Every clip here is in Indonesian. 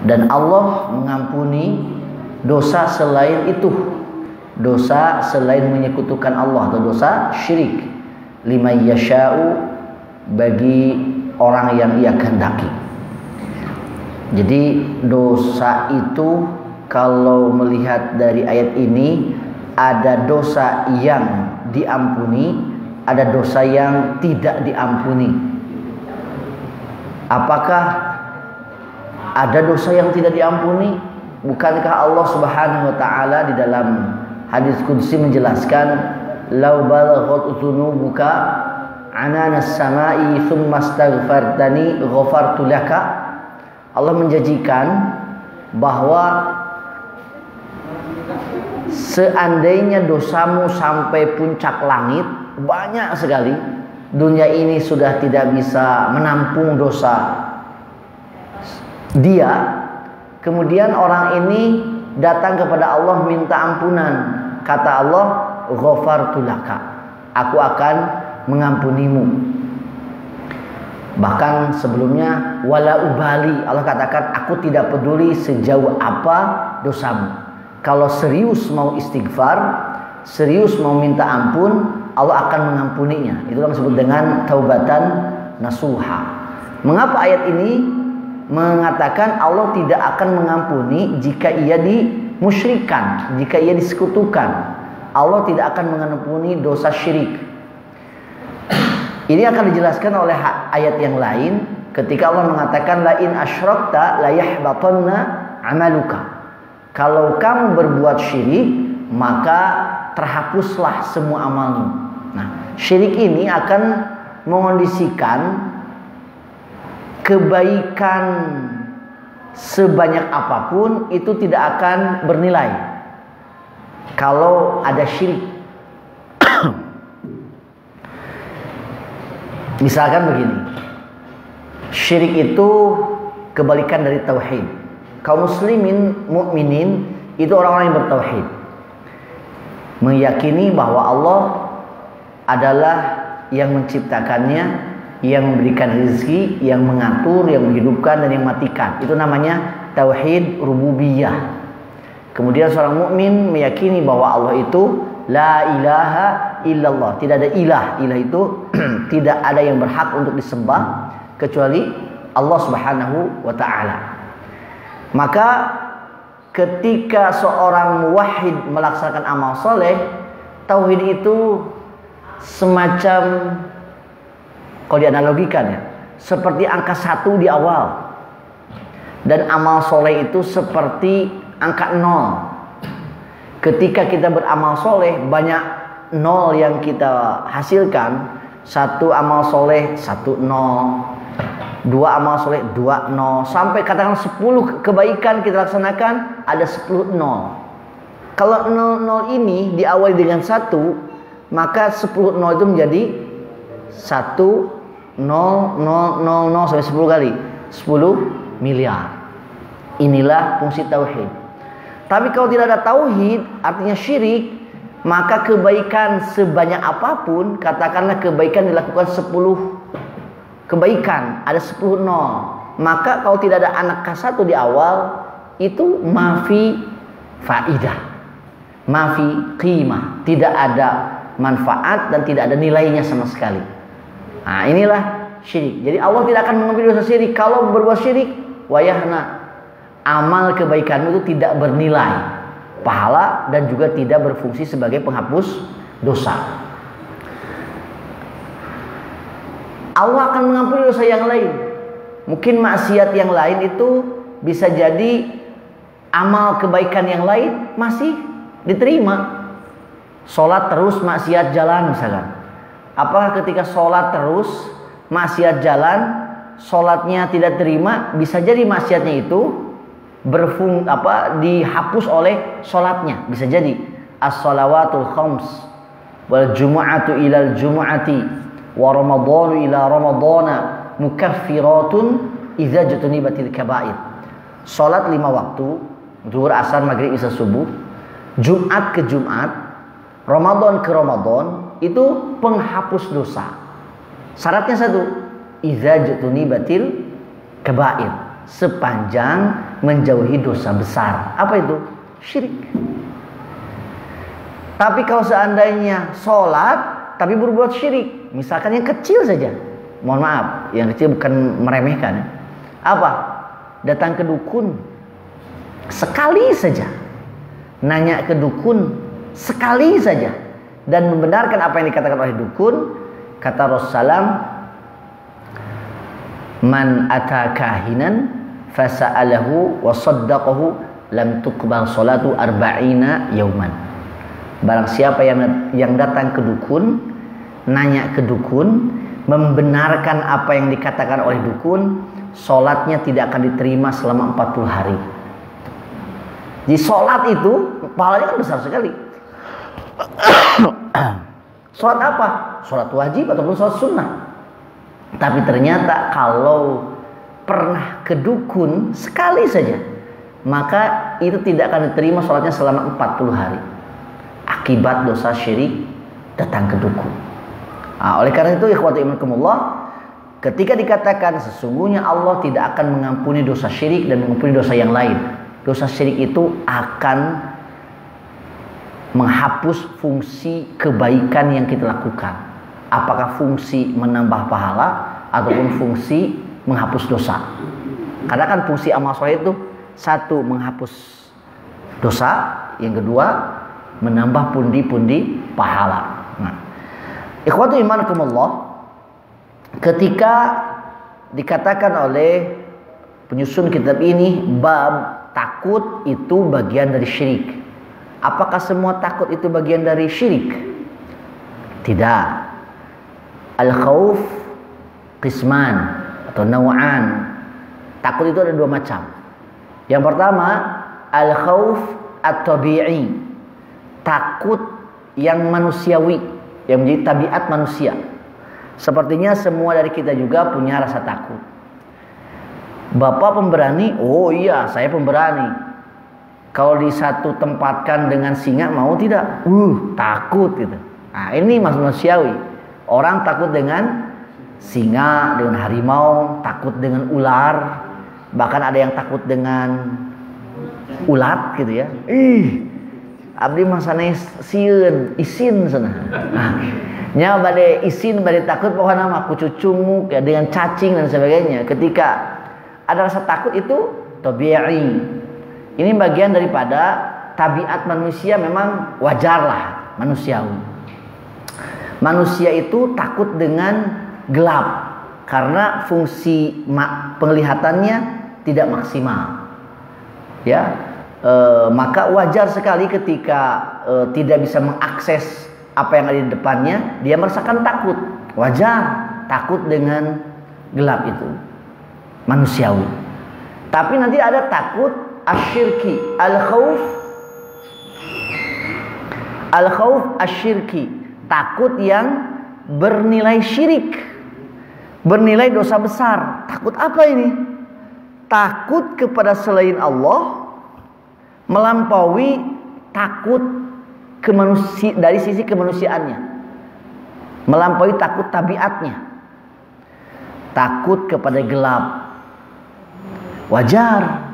Dan Allah mengampuni dosa selain itu, dosa selain menyekutukan Allah atau dosa syirik. Liman yasha'u, bagi orang yang ia kehendaki. Jadi dosa itu kalau melihat dari ayat ini, ada dosa yang diampuni, ada dosa yang tidak diampuni. Apakah ada dosa yang tidak diampuni? Bukankah Allah Subhanahu wa taala di dalam hadis qudsi menjelaskan, "Lau balaghat dzunubuka ananas samai tsumma astaghfartani ghafartu laka." Allah menjanjikan bahwa seandainya dosamu sampai puncak langit, banyak sekali, dunia ini sudah tidak bisa menampung dosa dia, kemudian orang ini datang kepada Allah minta ampunan, kata Allah, ghafartu laka, aku akan mengampunimu. Bahkan sebelumnya, wala ubali, Allah katakan, aku tidak peduli sejauh apa dosamu. Kalau serius mau istighfar, serius mau minta ampun, Allah akan mengampuninya. Itulah disebut dengan taubatan nasuha. Mengapa ayat ini mengatakan Allah tidak akan mengampuni jika ia dimusyrikan, jika ia disekutukan? Allah tidak akan mengampuni dosa syirik. Ini akan dijelaskan oleh ayat yang lain ketika Allah mengatakan, la in asyrakta la yahbatanna amaluka. Kalau kamu berbuat syirik, maka terhapuslah semua amalmu. Nah, syirik ini akan mengondisikan kebaikan sebanyak apapun itu tidak akan bernilai kalau ada syirik. Misalkan begini, syirik itu kebalikan dari tauhid. Kaum muslimin, mukminin itu orang-orang yang bertauhid, meyakini bahwa Allah adalah yang menciptakannya, yang memberikan rezeki, yang mengatur, yang menghidupkan dan yang mematikan. Itu namanya tauhid rububiyah. Kemudian seorang mukmin meyakini bahwa Allah itu la ilaha illallah, tidak ada ilah. Ilah itu tidak ada yang berhak untuk disembah kecuali Allah Subhanahu wa taala. Maka ketika seorang muwahhid melaksanakan amal soleh, tauhid itu semacam, kalau dianalogikan ya, seperti angka 1 di awal. Dan amal soleh itu seperti angka 0. Ketika kita beramal soleh, banyak 0 yang kita hasilkan. 1 amal soleh 1 0, 2 amal soleh 2 0, sampai katakan 10 kebaikan kita laksanakan, ada 10 0. Kalau 0 ini diawali dengan 1, maka 10 0 itu menjadi 1 0 0 0 0 sampai 10 kali 10 miliar. Inilah fungsi tauhid. Tapi kalau tidak ada tauhid, artinya syirik, maka kebaikan sebanyak apapun, katakanlah kebaikan dilakukan 10 kebaikan, ada 10 0. Maka kalau tidak ada anak K1 di awal, itu mafi faidah, mafi qimah, tidak ada manfaat dan tidak ada nilainya sama sekali. Nah, inilah syirik. Jadi Allah tidak akan mengampuni dosa syirik. Kalau berbuat syirik, wayahna, amal kebaikan itu tidak bernilai pahala dan juga tidak berfungsi sebagai penghapus dosa. Allah akan mengampuni dosa yang lain. Mungkin maksiat yang lain itu bisa jadi amal kebaikan yang lain masih diterima. Sholat terus, maksiat jalan misalkan. Apakah ketika sholat terus, maksiat jalan, sholatnya tidak terima? Bisa jadi maksiatnya itu dihapus oleh sholatnya. Bisa jadi as-salawatul khams wal jumu'atu ilal jumu'ati wa ramadhanu ila ramadhana mukaffiratun idza jutunibatil kaba'ir. Sholat 5 waktu, zuhur, asar, maghrib, isya, subuh, Jumat ke Jumat, Ramadan ke Ramadan, itu penghapus dosa. Syaratnya 1, idza jutunibatil kaba'ir, sepanjang menjauhi dosa besar. Apa itu? Syirik. Tapi kalau seandainya sholat tapi berbuat syirik, misalkan yang kecil saja, mohon maaf, yang kecil bukan meremehkan. Apa? Datang ke dukun sekali saja, nanya ke dukun sekali saja, dan membenarkan apa yang dikatakan oleh dukun. Kata Rasulullah, man ata kahinan fasa'alahu wa saddaqahu lam tuqbal salatu arba'ina yauman. Barang siapa yang datang ke dukun, nanya ke dukun, membenarkan apa yang dikatakan oleh dukun, sholatnya tidak akan diterima selama 40 hari. Di sholat itu pahalanya kan besar sekali. Sholat apa? Sholat wajib ataupun sholat sunnah. Tapi ternyata kalau pernah ke dukun sekali saja, maka itu tidak akan diterima sholatnya selama 40 hari. Akibat dosa syirik datang ke dukun. Oleh karena itu, ikhwati imankumullah, ketika dikatakan sesungguhnya Allah tidak akan mengampuni dosa syirik dan mengampuni dosa yang lain, dosa syirik itu akan menghapus fungsi kebaikan yang kita lakukan. Apakah fungsi menambah pahala ataupun fungsi menghapus dosa. Karena kan fungsi amal soleh itu, satu menghapus dosa, yang kedua menambah pundi-pundi pahala. Nah, ikhwatu imankumullah, ketika dikatakan oleh penyusun kitab ini bab takut itu bagian dari syirik, apakah semua takut itu bagian dari syirik? Tidak. Al-khawf qisman atau naw'an. Takut itu ada dua macam. Yang pertama, al-khawf at-tabi'i, takut yang manusiawi, yang menjadi tabiat manusia. Sepertinya semua dari kita juga punya rasa takut. Bapak pemberani? Oh iya, saya pemberani. Kalau di satu tempatkan dengan singa, mau tidak? Takut gitu. Nah, ini manusiawi. Orang takut dengan singa, dengan harimau, takut dengan ular, bahkan ada yang takut dengan ulat gitu ya. Abdi masane sieun isin sana. Nya bade isin bade takut pokokna mah kucucunguk ya, dengan cacing dan sebagainya. Ketika ada rasa takut itu tabi'i. Ini bagian daripada tabiat manusia, memang wajarlah manusiawi. Manusia itu takut dengan gelap karena fungsi penglihatannya tidak maksimal. Ya. Maka wajar sekali ketika tidak bisa mengakses apa yang ada di depannya, dia merasakan takut. Wajar takut dengan gelap itu, manusiawi. Tapi nanti ada takut asyirki, al-khawf asyirki, takut yang bernilai syirik, bernilai dosa besar. Takut apa ini? Takut kepada selain Allah, melampaui takut dari sisi kemanusiaannya, melampaui takut tabiatnya. Takut kepada gelap wajar,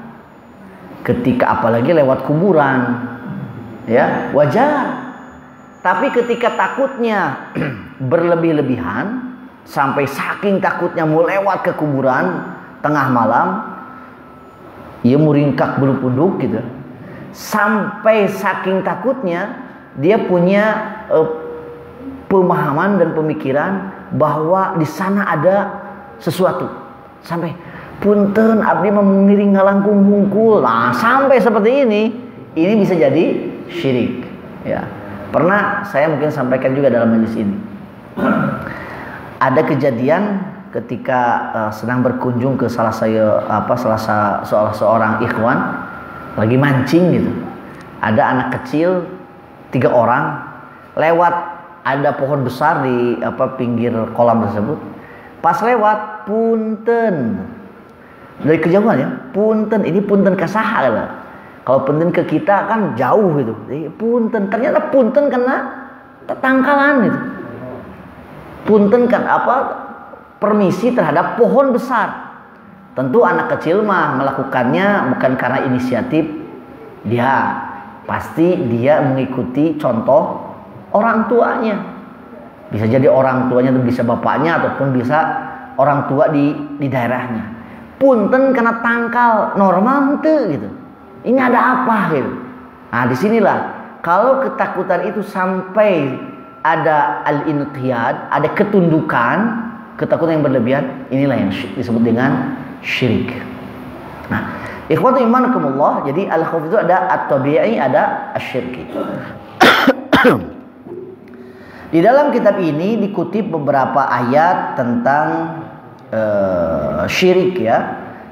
ketika apalagi lewat kuburan, ya wajar. Tapi ketika takutnya berlebih-lebihan, sampai saking takutnya mau lewat ke kuburan tengah malam, ia muringkak bulu punduk gitu. Sampai saking takutnya dia punya pemahaman dan pemikiran bahwa di sana ada sesuatu. Sampai punten abdi mengiring ngalangkung hungkul. Nah, sampai seperti ini bisa jadi syirik. Ya, pernah saya mungkin sampaikan juga dalam majelis ini. Ada kejadian ketika sedang berkunjung ke seorang ikhwan lagi mancing gitu. Ada anak kecil 3 orang lewat, ada pohon besar di pinggir kolam tersebut. Pas lewat, punten dari kejauhan ya, punten, ini punten kasaha lah. Kalau punten ke kita kan jauh gitu. Jadi punten, ternyata punten karena tetangkalan gitu. Punten kan permisi terhadap pohon besar. Tentu anak kecil mah melakukannya bukan karena inisiatif dia, pasti dia mengikuti contoh orang tuanya. Bisa jadi orang tuanya itu bisa bapaknya ataupun bisa orang tua di daerahnya. Punten kena tangkal normal henteu gitu. Ini ada apa gitu. Nah, disinilah kalau ketakutan itu sampai ada al-inqiyad, ada ketundukan, ketakutan yang berlebihan, inilah yang disebut dengan syirik. Nah, ikhwatu imanakumullah, jadi al-khauf itu ada at-tabi'i, ada asy-syirki. Di dalam kitab ini dikutip beberapa ayat tentang syirik ya.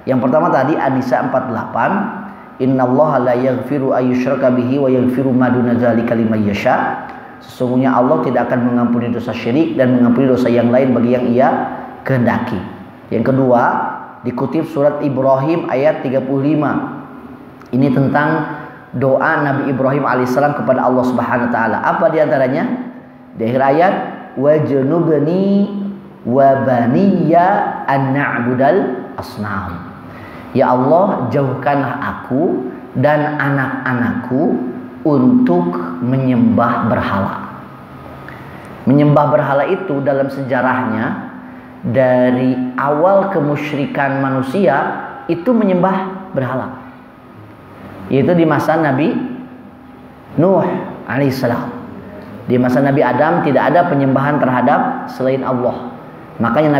Yang pertama tadi An-Nisa 48, innallaha la yaghfiru ayyushraka bihi wa yaghfiru ma duna dzalika liman yasha. Sesungguhnya Allah tidak akan mengampuni dosa syirik dan mengampuni dosa yang lain bagi yang Ia kehendaki. Yang kedua, dikutip surat Ibrahim ayat 35. Ini tentang doa Nabi Ibrahim alaihissalam kepada Allah Subhanahu wa taala. Apa di antaranya? Di akhir ayat, wajnubni wa baniya an na'budal asnam. Ya Allah, jauhkanlah aku dan anak-anakku untuk menyembah berhala. Menyembah berhala itu dalam sejarahnya dari awal kemusyrikan manusia itu menyembah berhala. Yaitu di masa Nabi Nuh alaihissalam. Di masa Nabi Adam tidak ada penyembahan terhadap selain Allah. Makanya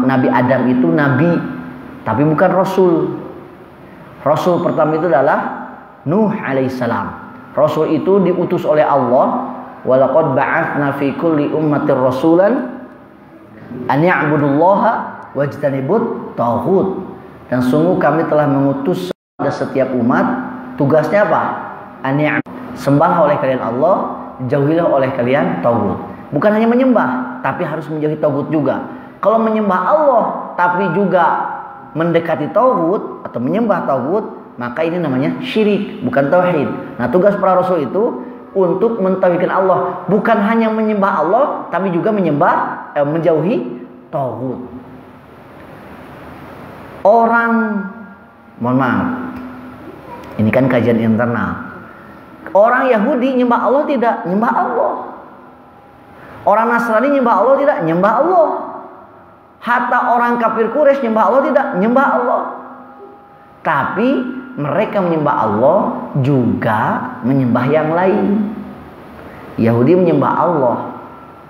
Nabi Adam itu nabi, tapi bukan rasul. Rasul pertama itu adalah Nuh alaihissalam. Rasul itu diutus oleh Allah. Walaqad ba'atsna fi kulli ummatin rasulan an ya'budullaha wajtanibut taghut. Dan sungguh kami telah mengutus pada setiap umat, tugasnya apa? An sembahlah oleh kalian Allah, jauhilah oleh kalian taghut. Bukan hanya menyembah, tapi harus menjauhi taghut juga. Kalau menyembah Allah tapi juga mendekati taghut atau menyembah taghut, maka ini namanya syirik, bukan tauhid. Nah, tugas para rasul itu untuk mentauhidkan Allah, bukan hanya menyembah Allah tapi juga menjauhi taghut. Orang, mohon maaf, ini kan kajian internal. Orang Yahudi nyembah Allah tidak? Nyembah Allah. Orang Nasrani nyembah Allah tidak? Nyembah Allah. Hatta orang kafir Quraisy nyembah Allah tidak? Nyembah Allah. Tapi mereka menyembah Allah juga menyembah yang lain. Yahudi menyembah Allah,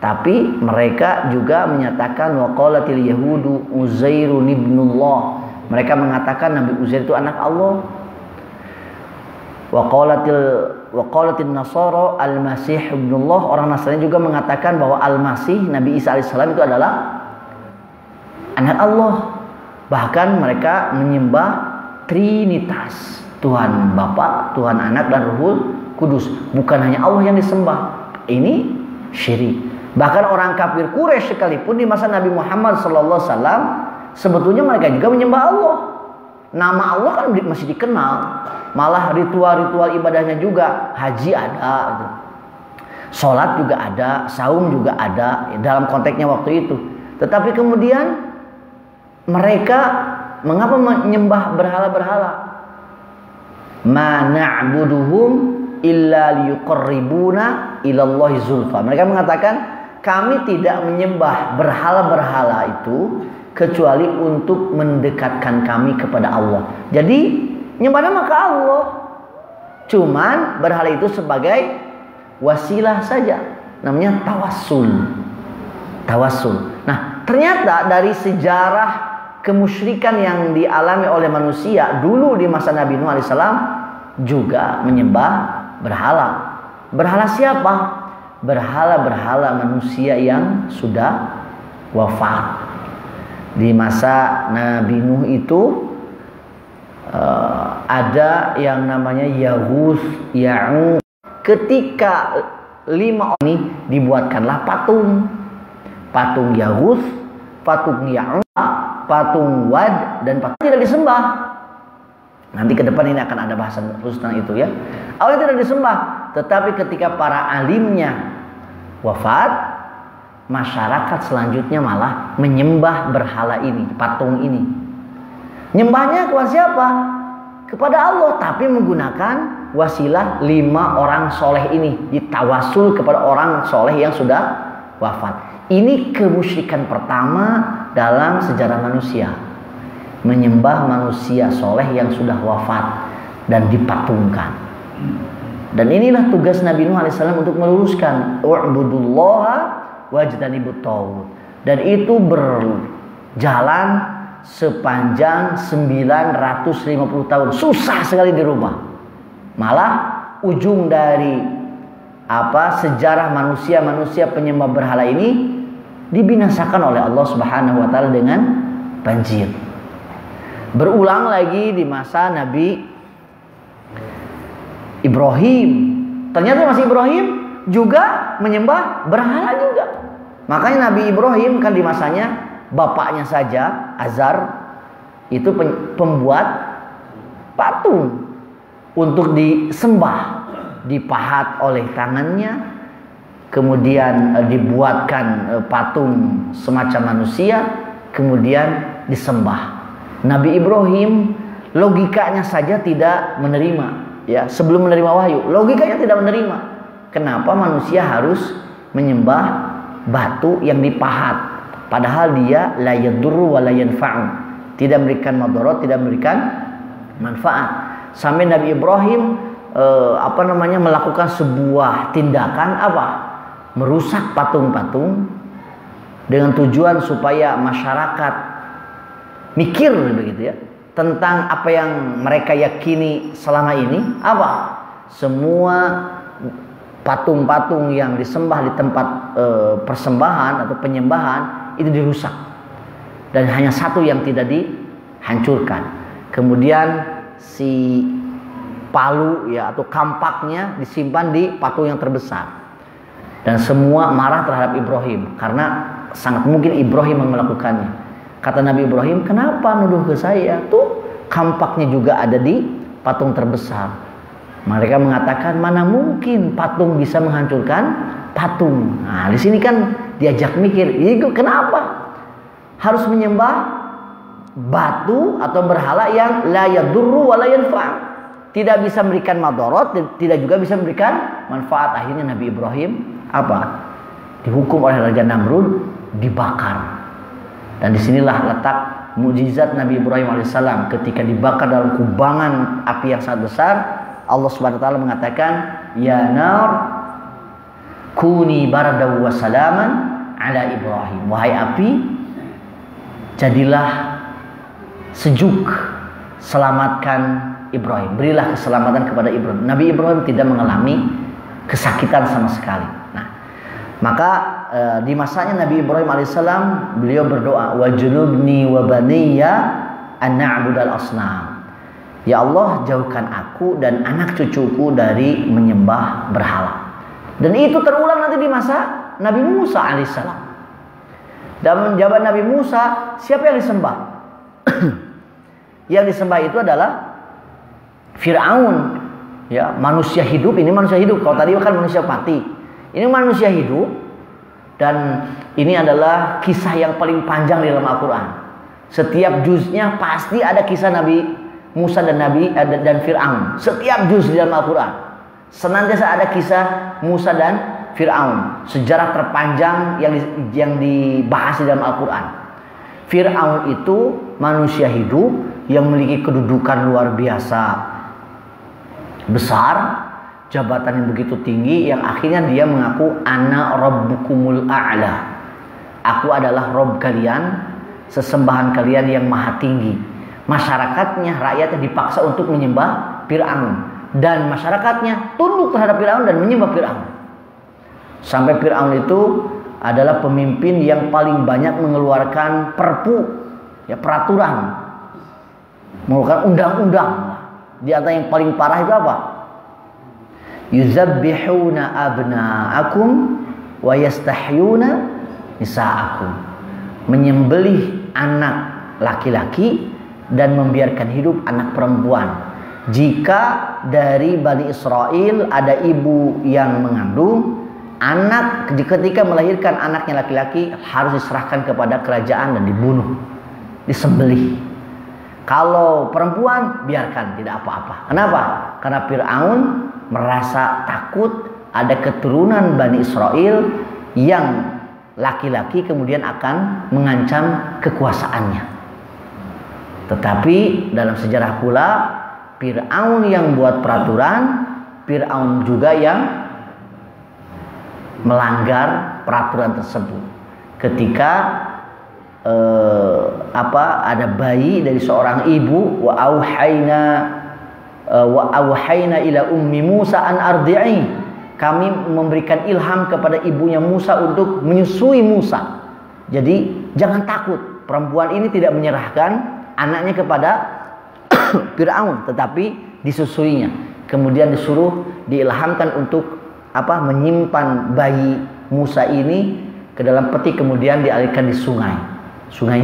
tapi mereka juga menyatakan waqalatil yahudu Uzairun ibnullah. Mereka mengatakan Nabi Uzair itu anak Allah. Waqalatil nasara al-masih ibnullah. Orang Nasrani juga mengatakan bahwa al-masih Nabi Isa alaihissalam itu adalah anak Allah. Bahkan mereka menyembah Trinitas, Tuhan Bapa, Tuhan Anak dan Ruhul Kudus. Bukan hanya Allah yang disembah. Ini syirik. Bahkan orang kafir Quraisy sekalipun di masa Nabi Muhammad SAW, sebetulnya mereka juga menyembah Allah. Nama Allah kan masih dikenal. Malah ritual-ritual ibadahnya juga, haji ada, sholat juga ada, saum juga ada dalam konteksnya waktu itu. Tetapi kemudian mereka mengapa menyembah berhala-berhala? Ma na'buduhum illa liyuqarribuna ilallahi zulfa. Mereka mengatakan kami tidak menyembah berhala-berhala itu kecuali untuk mendekatkan kami kepada Allah. Jadi nyembahnya maka Allah. Cuman berhala itu sebagai wasilah saja. Namanya tawassul. Tawassul. Nah, ternyata dari sejarah kemusyrikan yang dialami oleh manusia dulu di masa Nabi Nuh alaihissalam juga menyembah berhala. Berhala siapa? Berhala-berhala manusia yang sudah wafat. Di masa Nabi Nuh itu ada yang namanya Yaghus, Ya'uq. Ketika 5 orang ini dibuatkanlah patung Yaghus, patung Ya'uq, patung Wad, dan patung tidak disembah. Nanti ke depan ini akan ada bahasan khusus tentang itu ya. Awalnya tidak disembah, tetapi ketika para alimnya wafat, masyarakat selanjutnya malah menyembah berhala ini, patung ini. Nyembahnya kepada siapa? Kepada Allah, tapi menggunakan wasilah 5 orang soleh ini. Ditawasul kepada orang soleh yang sudah wafat. Ini kemusyrikan pertama dalam sejarah manusia. Menyembah manusia soleh yang sudah wafat dan dipatungkan. Dan inilah tugas Nabi Nuh alaihissalam untuk meluruskan u'budullaha wajtanibut taghut. Dan itu berjalan sepanjang 950 tahun. Susah sekali dirubah. Malah ujung dari sejarah manusia penyembah berhala ini dibinasakan oleh Allah Subhanahu wa taala dengan banjir. Berulang lagi di masa Nabi Ibrahim. Ternyata masih Ibrahim juga menyembah berhala juga. Makanya Nabi Ibrahim kan di masanya bapaknya saja, Azar, itu pembuat patung untuk disembah, dipahat oleh tangannya, kemudian dibuatkan patung semacam manusia, kemudian disembah. Nabi Ibrahim logikanya saja tidak menerima, ya, sebelum menerima wahyu, logikanya tidak menerima. Kenapa manusia harus menyembah batu yang dipahat? Padahal dia la yadurru wa la yanfa'u, tidak memberikan madarat, tidak memberikan manfaat. Sampai Nabi Ibrahim melakukan sebuah tindakan merusak patung-patung dengan tujuan supaya masyarakat mikir begitu ya tentang apa yang mereka yakini selama ini. Semua patung-patung yang disembah di tempat persembahan atau penyembahan itu dirusak, dan hanya satu yang tidak dihancurkan. Kemudian si palu ya atau kampaknya disimpan di patung yang terbesar, dan semua marah terhadap Ibrahim karena sangat mungkin Ibrahim yang melakukannya. Kata Nabi Ibrahim, kenapa nuduh ke saya? Tuh kampaknya juga ada di patung terbesar. Mereka mengatakan, mana mungkin patung bisa menghancurkan patung. Nah, di sini kan diajak mikir, itu kenapa harus menyembah batu atau berhala yang la yadurru wa la yanfa', tidak bisa memberikan madarat, tidak juga bisa memberikan manfaat. Akhirnya Nabi Ibrahim dihukum oleh Raja Namrud, dibakar. Dan disinilah letak mukjizat Nabi Ibrahim alaihissalam. Ketika dibakar dalam kubangan api yang sangat besar, Allah Subhanahu wa taala mengatakan, ya nar kuni bardan wa salaman ala Ibrahim. Wahai api, jadilah sejuk, selamatkan Ibrahim, berilah keselamatan kepada Ibrahim. Nabi Ibrahim tidak mengalami kesakitan sama sekali. Nah, maka di masanya Nabi Ibrahim alaihissalam, beliau berdoa, wajnubni wa baniya an na'budal asnam. Ya Allah, jauhkan aku dan anak cucuku dari menyembah berhala. Dan itu terulang nanti di masa Nabi Musa alaihissalam. Dan menjawab Nabi Musa, siapa yang disembah? Yang disembah itu adalah Fir'aun, ya, manusia hidup. Ini manusia hidup. Kalau tadi kan manusia mati, ini manusia hidup. Dan ini adalah kisah yang paling panjang di dalam Al-Quran. Setiap juznya pasti ada kisah Nabi Musa dan Fir'aun. Setiap juz di dalam Al-Quran senantiasa ada kisah Musa dan Fir'aun. Sejarah terpanjang yang dibahas di dalam Al-Quran. Fir'aun itu manusia hidup yang memiliki kedudukan luar biasa besar, jabatan yang begitu tinggi, yang akhirnya dia mengaku ana rabbukumul a'la. Aku adalah Rob kalian, sesembahan kalian yang maha tinggi. Masyarakatnya, rakyatnya dipaksa untuk menyembah Fir'aun, dan masyarakatnya tunduk terhadap Fir'aun dan menyembah Fir'aun. Sampai Fir'aun itu adalah pemimpin yang paling banyak mengeluarkan perpu, ya, peraturan, mengeluarkan undang-undang. Di antara yang paling parah itu apa? Yuzabbihuna abna'akum wa yastahyuna nisa'akum. Menyembelih anak laki-laki dan membiarkan hidup anak perempuan. Jika dari Bani Israel ada ibu yang mengandung, anak ketika melahirkan anaknya laki-laki harus diserahkan kepada kerajaan dan dibunuh, disembelih. Kalau perempuan biarkan, tidak apa-apa. Kenapa? Karena Fir'aun merasa takut ada keturunan Bani Israel yang laki-laki kemudian akan mengancam kekuasaannya. Tetapi dalam sejarah pula Fir'aun yang buat peraturan, Fir'aun juga yang melanggar peraturan tersebut. Ketika ada bayi dari seorang ibu, wa auhayna ila ummi Musa an ardi'i, kami memberikan ilham kepada ibunya Musa untuk menyusui Musa. Jadi jangan takut, perempuan ini tidak menyerahkan anaknya kepada Fir'aun, tetapi disusuinya. Kemudian disuruh diilhamkan untuk menyimpan bayi Musa ini ke dalam peti, kemudian dialirkan di sungai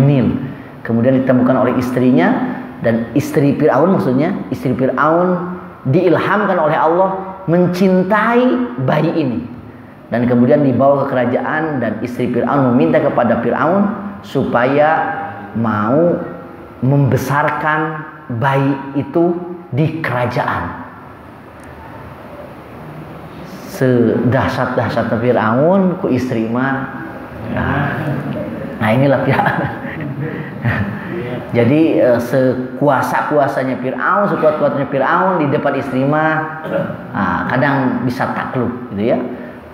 Nil. Kemudian ditemukan oleh istrinya, dan istri Fir'aun, maksudnya istri Fir'aun diilhamkan oleh Allah mencintai bayi ini, dan kemudian dibawa ke kerajaan, dan istri Fir'aun meminta kepada Fir'aun supaya mau membesarkan bayi itu di kerajaan. Sedahsyat-dahsyatnya Fir'aun ku istri mah. Nah inilah Fir'aun. Jadi sekuasa-kuasanya Fir'aun, sekuat-kuatnya Fir'aun di depan istri mah kadang bisa takluk gitu ya.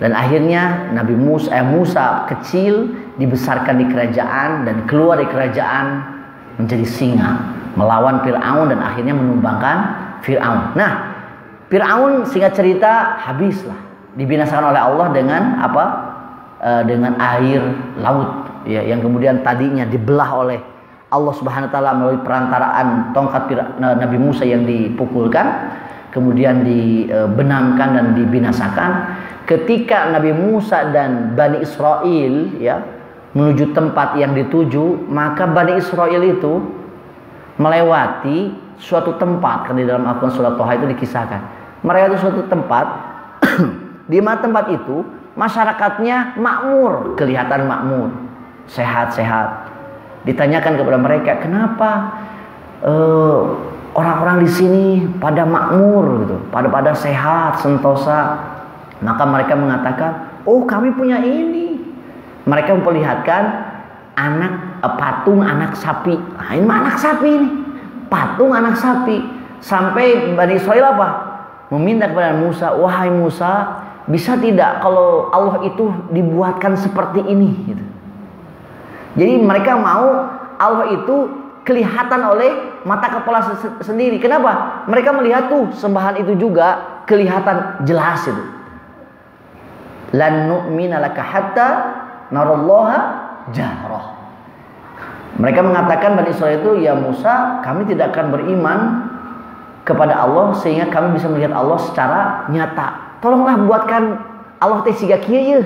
Dan akhirnya Nabi Musa kecil dibesarkan di kerajaan dan keluar di kerajaan menjadi singa, melawan Fir'aun dan akhirnya menumbangkan Fir'aun. Nah, Fir'aun singkat cerita habislah, dibinasakan oleh Allah dengan dengan air laut ya, yang kemudian tadinya dibelah oleh Allah Subhanahu wa taala melalui perantaraan tongkat Nabi Musa yang dipukulkan, kemudian dibenamkan dan dibinasakan. Ketika Nabi Musa dan Bani Israel ya menuju tempat yang dituju, maka Bani Israel itu melewati suatu tempat, kan di dalam Al-Quran surah Toha itu dikisahkan. Melewati suatu tempat di mana tempat itu masyarakatnya makmur, kelihatan makmur, sehat-sehat. Ditanyakan kepada mereka, kenapa orang-orang di sini pada makmur gitu, pada sehat, sentosa? Maka mereka mengatakan, oh kami punya ini. Mereka memperlihatkan patung anak sapi. Nah, ini anak sapi ini, patung anak sapi. Sampai Bani Israel meminta kepada Musa, wahai Musa, bisa tidak kalau Allah itu dibuatkan seperti ini gitu. Jadi mereka mau Allah itu kelihatan oleh mata kepala sendiri. Kenapa? Mereka melihat tuh sembahan itu juga kelihatan jelas itu. Lan nu'mina laka hatta narallaha jahrah. Mereka mengatakan Bani Israel itu, ya Musa, kami tidak akan beriman kepada Allah sehingga kami bisa melihat Allah secara nyata. Tolonglah buatkan Allah teh siga kieu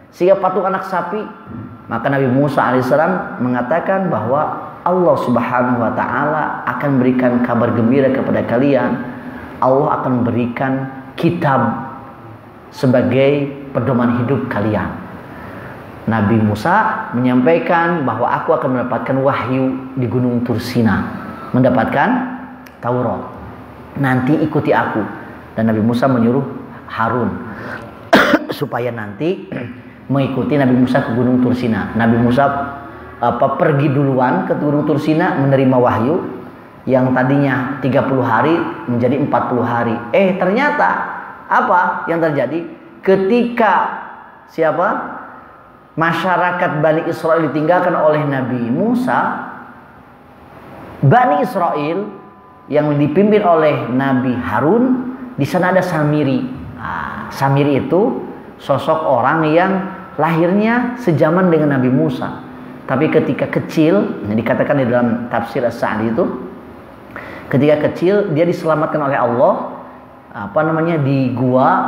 siga patung anak sapi. Maka Nabi Musa alaihissalam mengatakan bahwa Allah Subhanahu wa taala akan berikan kabar gembira kepada kalian. Allah akan berikan kitab sebagai pedoman hidup kalian. Nabi Musa menyampaikan bahwa aku akan mendapatkan wahyu di Gunung Tursina, mendapatkan Taurat. Nanti ikuti aku. Dan Nabi Musa menyuruh Harun supaya nanti mengikuti Nabi Musa ke Gunung Tursina. Nabi Musa pergi duluan ke Gunung Tursina menerima wahyu yang tadinya 30 hari menjadi 40 hari. Ternyata apa yang terjadi? Ketika masyarakat Bani Israel ditinggalkan oleh Nabi Musa, Bani Israel yang dipimpin oleh Nabi Harun, di sana ada Samiri. Samiri itu sosok orang yang lahirnya sejaman dengan Nabi Musa, tapi ketika kecil, dikatakan di dalam tafsir As-Sa'di itu, ketika kecil dia diselamatkan oleh Allah, di gua,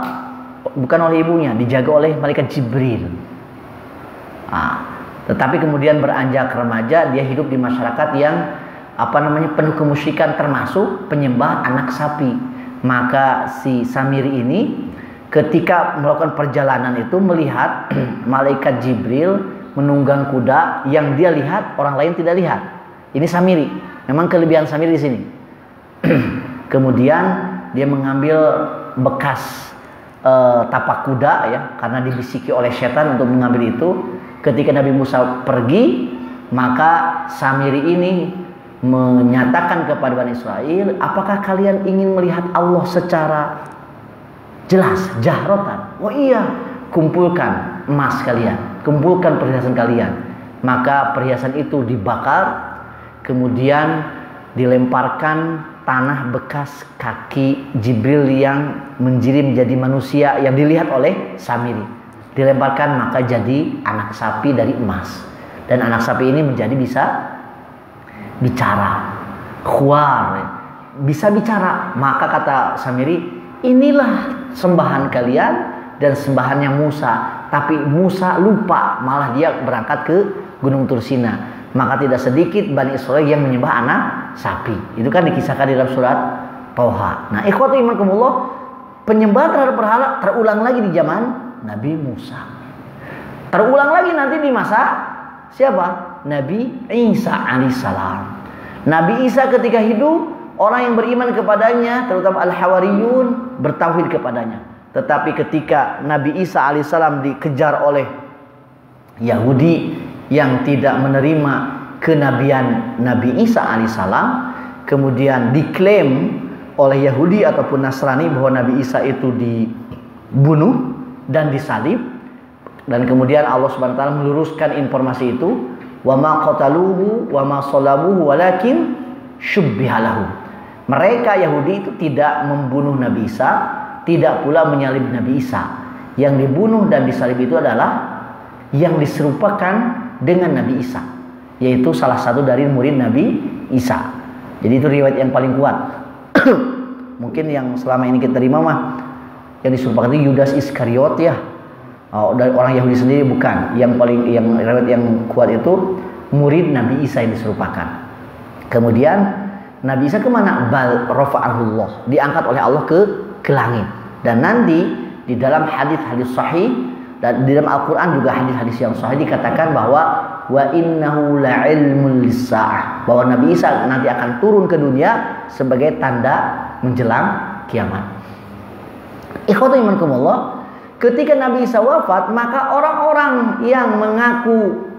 bukan oleh ibunya, dijaga oleh malaikat Jibril. Tetapi kemudian beranjak remaja, dia hidup di masyarakat yang penuh kemusyrikan, termasuk penyembah anak sapi. Maka si Samiri ini ketika melakukan perjalanan itu melihat malaikat Jibril menunggang kuda yang dia lihat orang lain tidak lihat. Ini Samiri. Memang kelebihan Samiri di sini. Kemudian dia mengambil bekas tapak kuda ya, karena dibisiki oleh setan untuk mengambil itu. Ketika Nabi Musa pergi, maka Samiri ini menyatakan kepada Bani Israel, apakah kalian ingin melihat Allah secara jelas, jahrotan? Oh iya, kumpulkan emas kalian, kumpulkan perhiasan kalian. Maka perhiasan itu dibakar, kemudian dilemparkan tanah bekas kaki Jibril yang menjadi menjadi manusia yang dilihat oleh Samiri. Dilemparkan, maka jadi anak sapi dari emas. Dan anak sapi ini menjadi bisa bicara, khuar, bisa bicara. Maka kata Samiri, inilah sembahan kalian dan sembahannya Musa. Tapi Musa lupa, malah dia berangkat ke Gunung Tursina. Maka tidak sedikit Bani Israil yang menyembah anak sapi. Itu kan dikisahkan di dalam surat Toha. Nah, ikhwatu imankumullah, penyembahan terhadap berhala terulang lagi di zaman Nabi Musa. Terulang lagi nanti di masa siapa? Nabi Isa alaihissalam. Nabi Isa ketika hidup, orang yang beriman kepadanya, terutama Al-Hawariyun, bertauhid kepadanya. Tetapi ketika Nabi Isa alaihissalam dikejar oleh Yahudi yang tidak menerima kenabian Nabi Isa alaihissalam, kemudian diklaim oleh Yahudi ataupun Nasrani bahwa Nabi Isa itu dibunuh dan disalib. Dan kemudian Allah Subhanahu wa taala meluruskan informasi itu, wa ma qataluhu wa ma salabuhu walakin syubbiha lahum. Mereka Yahudi itu tidak membunuh Nabi Isa, tidak pula menyalib Nabi Isa. Yang dibunuh dan disalib itu adalah yang diserupakan dengan Nabi Isa, yaitu salah satu dari murid Nabi Isa. Jadi itu riwayat yang paling kuat. Mungkin yang selama ini kita terima mah yang diserupakan itu Yudas Iskariot ya. Dari orang Yahudi sendiri bukan. Yang riwayat yang kuat itu murid Nabi Isa yang diserupakan. Kemudian Nabi Isa kemana? Bal rafa'ahullah, diangkat oleh Allah ke langit. Dan nanti di dalam hadis-hadis sahih dan di dalam Al-Quran juga hadis-hadis yang sahih dikatakan bahwa wa innahu la'ilmul lis-sa'ah, bahwa Nabi Isa nanti akan turun ke dunia sebagai tanda menjelang kiamat. Ikhwatu imankumullah, ketika Nabi Isa wafat, maka orang-orang yang mengaku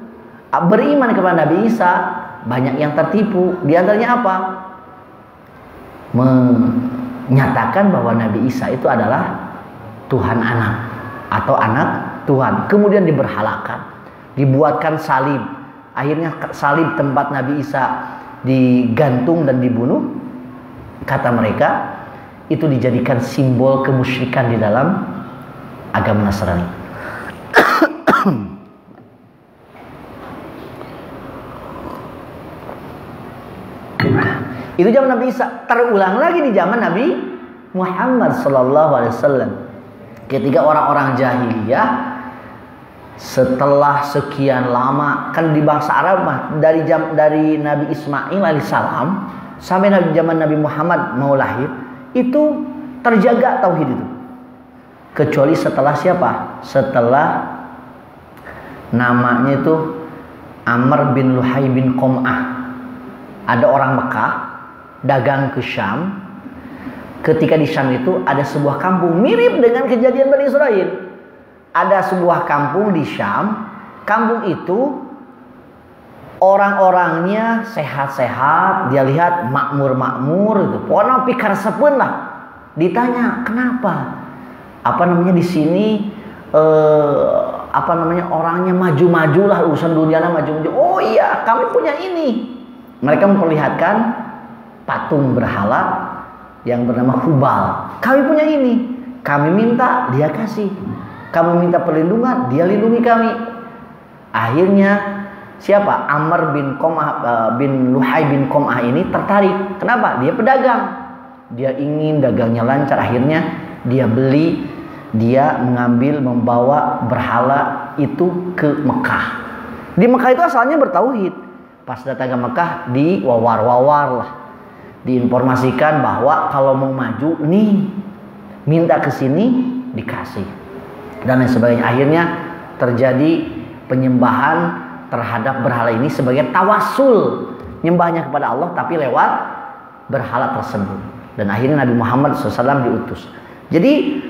beriman kepada Nabi Isa banyak yang tertipu. Di antaranya apa? Menyatakan bahwa Nabi Isa itu adalah Tuhan anak atau anak Tuhan. Kemudian diberhalakan, dibuatkan salib. Akhirnya salib tempat Nabi Isa digantung dan dibunuh, kata mereka itu dijadikan simbol kemusyrikan di dalam agama Nasrani. Itu zaman Nabi Isa. Terulang lagi di zaman Nabi Muhammad sallallahu alaihi wasallam. Ketika orang-orang jahiliyah setelah sekian lama, kan di bangsa Arab mah dari Nabi Ismail alaihissalam sampai zaman Nabi Muhammad mau lahir itu terjaga tauhid itu. Kecuali setelah siapa? Setelah namanya itu Amr bin Luhai bin Qom'ah. Ada orang Mekah dagang ke Syam. Ketika di Syam itu ada sebuah kampung mirip dengan kejadian Bani Israil. Ada sebuah kampung di Syam. Kampung itu orang-orangnya sehat-sehat. Dia lihat makmur-makmur itu. Pokoknya pikir sepun lah. Ditanya kenapa? Di sini orangnya maju-maju lah, urusan dunianya maju-maju. Oh iya, kami punya ini. Mereka memperlihatkan patung berhala yang bernama Hubal. Kami punya ini. Kami minta, dia kasih. Kami minta perlindungan, dia lindungi kami. Akhirnya siapa? Amr bin Qom'ah bin Luhai bin Qom'ah ini tertarik. Kenapa? Dia pedagang. Dia ingin dagangnya lancar. Akhirnya dia beli, dia membawa berhala itu ke Mekah. Di Mekah itu asalnya bertauhid. Pas datang ke Mekah diwawar-wawar lah. Diinformasikan bahwa kalau mau maju nih, minta ke sini dikasih. Dan lain sebagainya. Akhirnya terjadi penyembahan terhadap berhala ini sebagai tawasul nyembahnya kepada Allah tapi lewat berhala tersebut. Dan akhirnya Nabi Muhammad SAW diutus. Jadi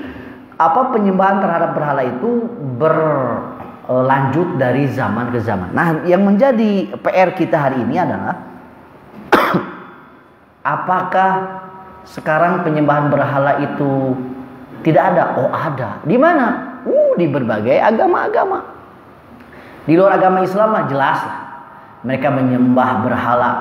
penyembahan terhadap berhala itu berlanjut dari zaman ke zaman. Nah, yang menjadi PR kita hari ini adalah apakah sekarang penyembahan berhala itu tidak ada? Oh, ada. Di mana? Di berbagai agama-agama. Di luar agama Islam jelas lah. Mereka menyembah berhala.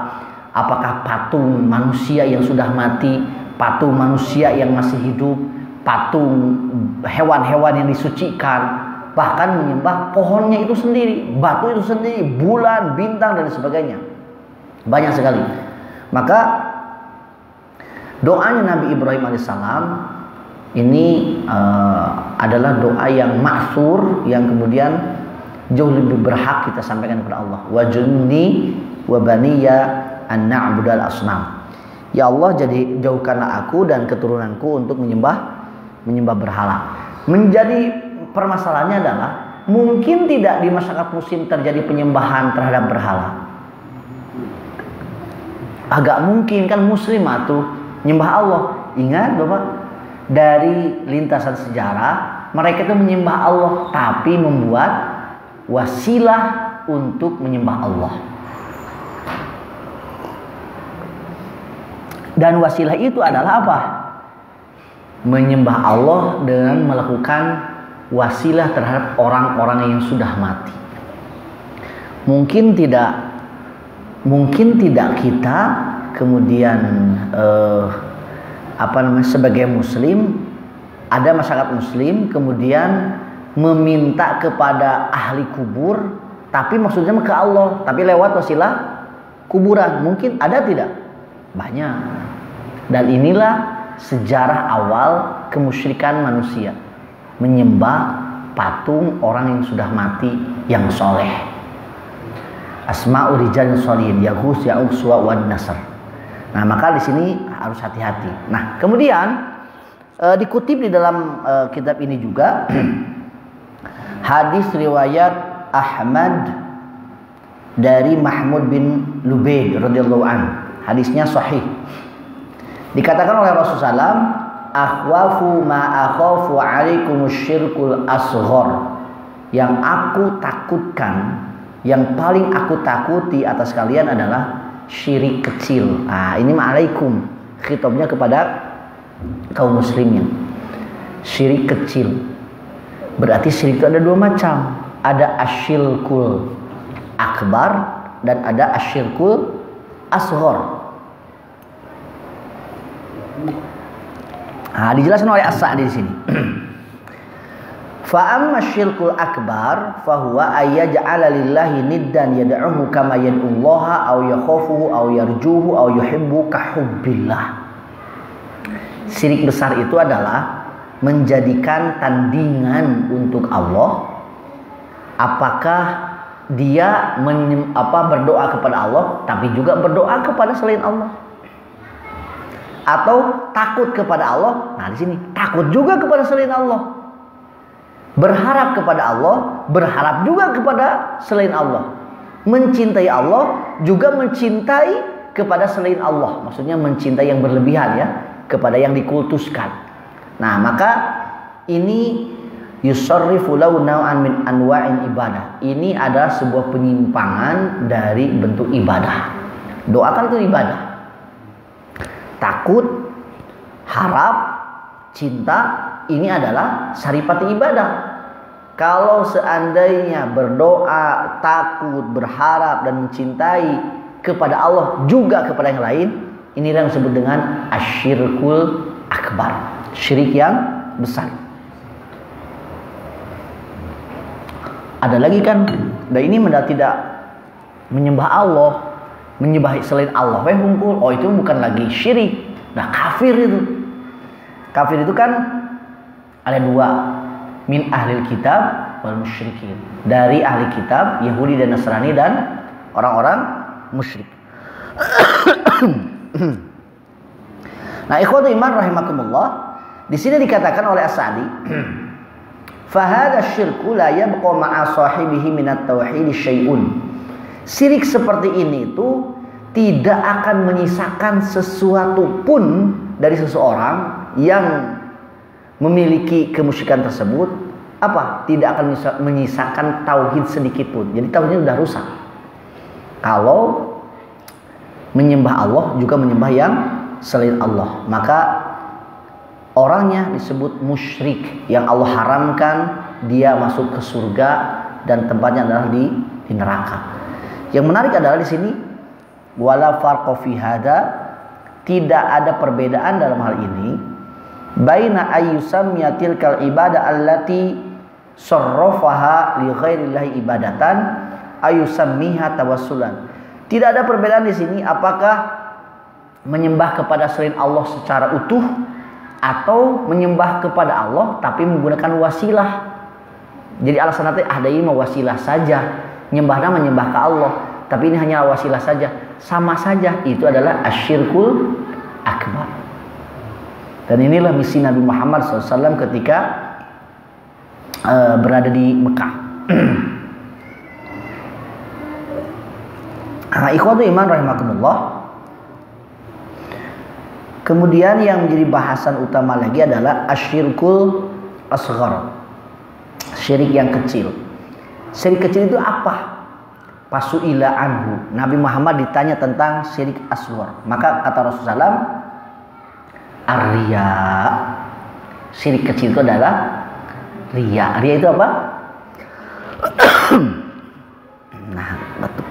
Apakah patung manusia yang sudah mati, patung manusia yang masih hidup, patung hewan-hewan yang disucikan, bahkan menyembah pohonnya itu sendiri, batu itu sendiri, bulan, bintang dan sebagainya. Banyak sekali. Maka doanya Nabi Ibrahim alaihissalam ini adalah doa yang ma'thur, yang kemudian jauh lebih berhak kita sampaikan kepada Allah. Wajunni wa baniya an na'budal asnam. Ya Allah, jadi jauhkanlah aku dan keturunanku untuk menyembah berhala. Menjadi permasalahannya adalah mungkin tidak di masyarakat muslim terjadi penyembahan terhadap berhala. Agak mungkin, kan muslim atau nyembah Allah. Ingat Bapak, dari lintasan sejarah mereka itu menyembah Allah tapi membuat wasilah untuk menyembah Allah. Dan wasilah itu adalah apa? Menyembah Allah dengan melakukan wasilah terhadap orang-orang yang sudah mati. Mungkin tidak kita kemudian sebagai muslim, ada masyarakat muslim kemudian meminta kepada ahli kubur, tapi maksudnya ke Allah, tapi lewat wasilah kuburan. Mungkin ada tidak? Banyak. Dan inilah sejarah awal kemusyrikan manusia, menyembah patung orang yang sudah mati yang soleh. Asma'u rijal sholihin, Yaghus, Ya'uq, Suwa' wan Nasr. Nah, maka di sini harus hati-hati. Nah, kemudian dikutip di dalam kitab ini juga hadis riwayat Ahmad dari Mahmud bin Lubaid radhiyallahu anhu. Hadisnya sahih. Dikatakan oleh Rasulullah SAW, akhwafu ma akhafu alaikumus syirkul asghar. Yang aku takutkan, yang paling aku takuti atas kalian adalah syirik kecil. Ini ma'alaikum, khitabnya kepada kaum muslimin. Syirik kecil. Berarti syirik itu ada dua macam. Ada asyirkul akbar dan ada asyirkul asghar. Dijelaskan oleh As-Sa'di di sini. Fa amma syirkul akbar fa huwa ayyaj'ala lillahi niddan yad'uhu kama yad'ullaha aw yakhafuhu aw yarjuhu aw yuhibbu ka hubbillah. Syirik besar itu adalah menjadikan tandingan untuk Allah. Apakah dia berdoa kepada Allah tapi juga berdoa kepada selain Allah? Atau takut kepada Allah? Nah, di sini takut juga kepada selain Allah. Berharap kepada Allah, berharap juga kepada selain Allah. Mencintai Allah juga mencintai kepada selain Allah. Maksudnya mencintai yang berlebihan ya, kepada yang dikultuskan. Nah, maka ini yusarrifu lahu naw'an min anwa'in ibadah. Ini adalah sebuah penyimpangan dari bentuk ibadah. Doakan itu ibadah. Takut, harap, cinta, ini adalah saripati ibadah. Kalau seandainya berdoa, takut, berharap dan mencintai kepada Allah juga kepada yang lain, ini yang disebut dengan asyirkul akbar, syirik yang besar. Ada lagi kan, dan ini tidak menyembah Allah, menyembah selain Allah, hunkul. Oh, itu bukan lagi syirik. Nah, kafir itu. Kafir itu kan ada dua, min ahlil kitab wal musyrikin. Dari ahli kitab, Yahudi dan Nasrani dan orang-orang musyrik. Nah, ikhwatu iman rahimakumullah, di sini dikatakan oleh As-Sa'di, fa hadza syirku la yabqa ma'a sahibihi min at-tauhid syai'un. Syirik seperti ini itu tidak akan menyisakan sesuatu pun dari seseorang yang memiliki kemusyrikan tersebut. Apa? Tidak akan menyisakan tauhid sedikit pun. Jadi tauhidnya sudah rusak. Kalau menyembah Allah juga menyembah yang selain Allah, maka orangnya disebut musyrik, yang Allah haramkan dia masuk ke surga dan tempatnya adalah di neraka. Yang menarik adalah di sini wala farqa fi hada, tidak ada perbedaan dalam hal ini baina ayyusammiya tilkal ibadah allati sarrafaha li ghairillahi ibadatan ayyusammiha tawassulan. Tidak ada perbedaan di sini apakah menyembah kepada selain Allah secara utuh atau menyembah kepada Allah tapi menggunakan wasilah. Jadi alasan nanti ada ini mau wasilah saja, menyembah ke Allah, tapi ini hanya wasilah saja, sama saja, itu adalah asyirkul akbar. Dan inilah misi Nabi Muhammad SAW ketika berada di Mekah. Nah, ikhwatul iman rahimakumullah. Kemudian yang menjadi bahasan utama lagi adalah asyirkul asghar, syirik yang kecil. Syirik kecil itu apa? Pasuila anhu. Nabi Muhammad ditanya tentang syirik asghar, maka kata Rasulullah, ar-riya. Syirik kecil itu adalah riya. Riya itu apa? Nah, betul.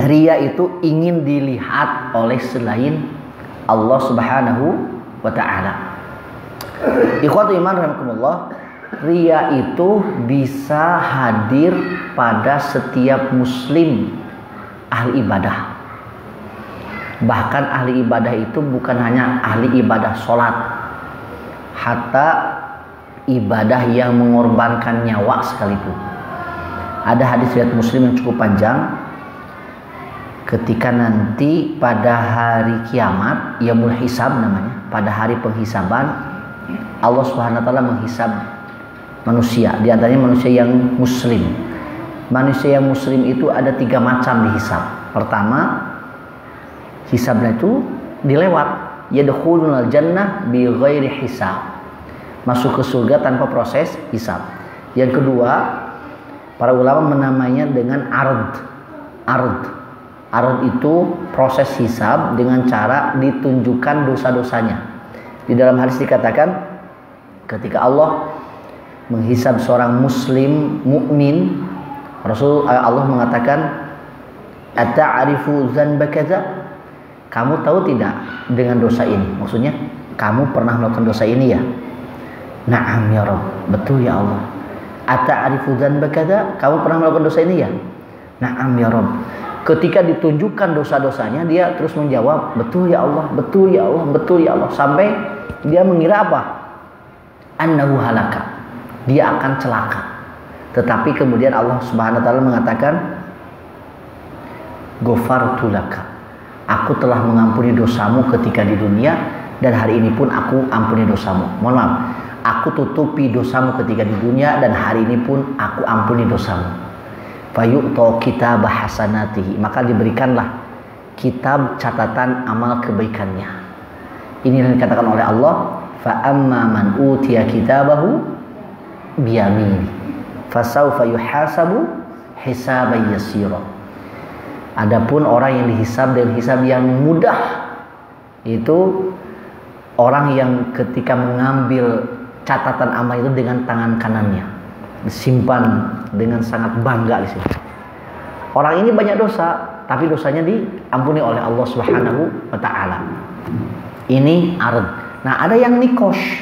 Riya itu ingin dilihat oleh selain Allah Subhanahu wa ta'ala. Ikhwatu iman rahimakumullah, riya itu bisa hadir pada setiap muslim ahli ibadah. Bahkan ahli ibadah itu bukan hanya ahli ibadah sholat, hatta ibadah yang mengorbankan nyawa sekalipun. Ada hadis riwayat Muslim yang cukup panjang, ketika nanti pada hari kiamat, yaumul hisab namanya, pada hari penghisaban, Allah Subhanahu wa taala menghisab manusia, di antaranya manusia yang muslim. Manusia yang muslim itu ada 3 macam dihisab. Pertama, hisabnya itu dilewat, yadkhulunal jannah bi ghairi hisab, masuk ke surga tanpa proses hisab. Yang kedua, para ulama menamainya dengan ard. Ard itu proses hisab dengan cara ditunjukkan dosa-dosanya. Di dalam hadis dikatakan, ketika Allah menghisab seorang muslim mukmin, Allah mengatakan, ata'arifu dzanba kadza? Kamu tahu tidak dengan dosa ini? Maksudnya, kamu pernah melakukan dosa ini ya? Na'am ya Rabb, betul ya Allah. Ata'arifu dzanba kadza? Kamu pernah melakukan dosa ini ya? Na'am ya Rabb. Ketika ditunjukkan dosa-dosanya, dia terus menjawab, betul ya Allah, betul ya Allah, betul ya Allah, sampai dia mengira apa? Annahu halaka, dia akan celaka. Tetapi kemudian Allah Subhanahu wa taala mengatakan, ghafartu laka, aku telah mengampuni dosamu ketika di dunia, dan hari ini pun aku ampuni dosamu. Mohon maaf, aku tutupi dosamu ketika di dunia, dan hari ini pun aku ampuni dosamu. Fayu'ta kitab hasanatihi, maka diberikanlah kitab catatan amal kebaikannya. Ini yang dikatakan oleh Allah, fa amma man utiya kitabahu biyamini fasawfa yuhasabu hisaban yasira. Adapun orang yang dihisab dengan hisab yang mudah, itu orang yang ketika mengambil catatan amal itu dengan tangan kanannya, disimpan dengan sangat bangga di sini. Orang ini banyak dosa, tapi dosanya diampuni oleh Allah Subhanahu wa taala. Ini ard. Nah, ada yang nikosh.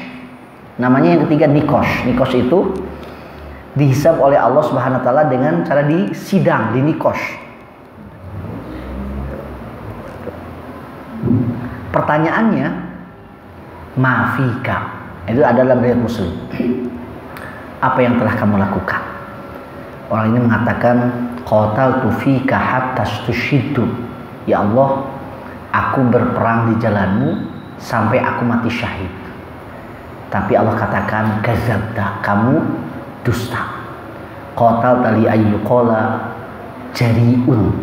Namanya yang ketiga nikosh. Nikosh itu dihisab oleh Allah Subhanahu wa taala dengan cara disidang, dinikosh. Pertanyaannya, mafika. Itu adalah riwayat Muslim. Apa yang telah kamu lakukan? Orang ini mengatakan, qataltu fika hatta stushhidu. Ya Allah, aku berperang di jalanmu sampai aku mati syahid. Tapi Allah katakan, kadzabta, kamu dusta. Qatalta li ayyuqala jariun.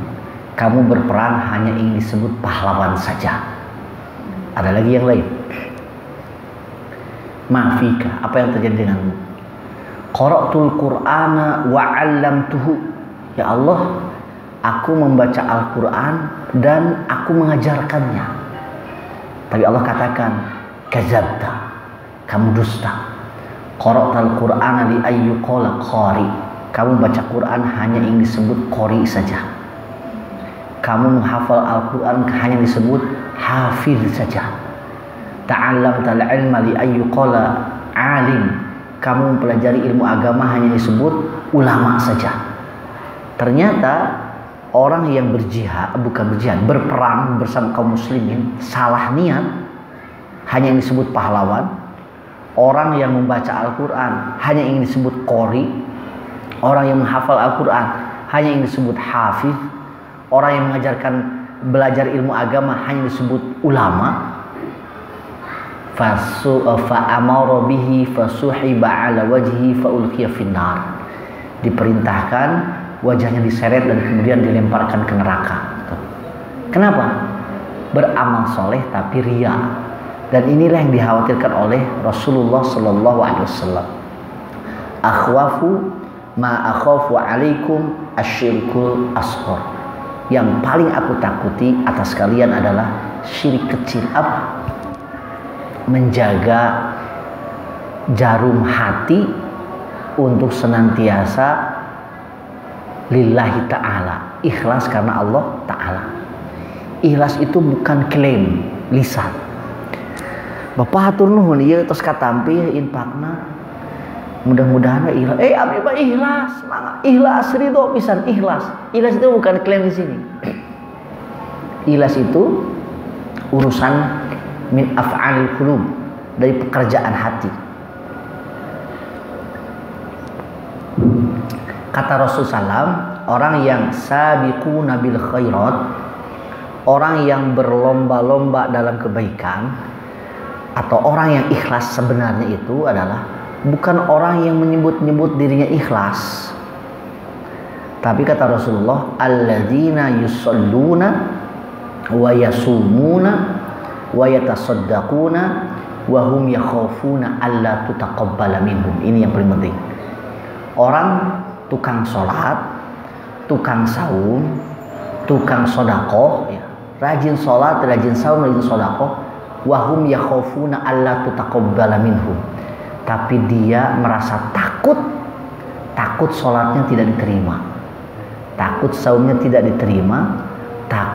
Kamu berperang hanya ingin disebut pahlawan saja. Ada lagi yang lain. Mafika, apa yang terjadi denganmu? Qara'tul Qur'ana wa 'allamtuhu. Ya Allah, aku membaca Al-Quran dan aku mengajarkannya. Tapi Allah katakan, kadzabta, kamu dusta. Qara'tal Qur'ana li ayyuqala qari. Kamu baca Quran hanya ingin disebut qari saja. Kamu menghafal Al-Quran hanya disebut hafiz saja. Ta'allamtal ilma li ayyuqala alim. Kamu mempelajari ilmu agama hanya disebut ulama saja. Ternyata orang yang berperang bersama kaum muslimin salah niat hanya yang disebut pahlawan. Orang yang membaca Al-Quran hanya ingin disebut qori. Orang yang menghafal Al-Quran hanya ingin disebut hafiz. Orang yang belajar ilmu agama hanya disebut ulama. Fa'amara bihi fasuhiba ala wajhi faulqiya finnar. Diperintahkan, wajahnya diseret dan kemudian dilemparkan ke neraka. Kenapa? Beramal soleh tapi riya. Dan inilah yang dikhawatirkan oleh Rasulullah Sallallahu Alaihi Wasallam. Akhwafu ma akhafu alaikum asyirkul ashor. Yang paling aku takuti atas kalian adalah syirik kecil. Apa? Menjaga jarum hati untuk senantiasa lillahi ta'ala, ikhlas karena Allah ta'ala. Ikhlas itu bukan klaim lisan. Bapak hatur nuhun ieu tos katampi infakna. Mudah-mudahan ikhlas. Abdi mah ikhlas, semangat. Ikhlas ridho pisan ikhlas. Ikhlas itu bukan klaim di sini. Ikhlas itu urusan min af'alil qulub, dari pekerjaan hati. Kata Rasulullah, orang yang sabiquna bil khairat, orang yang berlomba-lomba dalam kebaikan, atau orang yang ikhlas sebenarnya itu adalah bukan orang yang menyebut-nyebut dirinya ikhlas. Tapi kata Rasulullah, alladzina yusalluna wa yasumuna wa yatasaddaquna wa hum yakhafuna alla tutaqabbala minhum. Ini yang paling penting. Orang tukang sholat, tukang saum, tukang sodakoh, ya, rajin sholat, rajin saum, rajin sodakoh, wahum yakhafuna alla tutaqabbala minhum. Tapi dia merasa takut sholatnya tidak diterima, takut saumnya tidak diterima, takut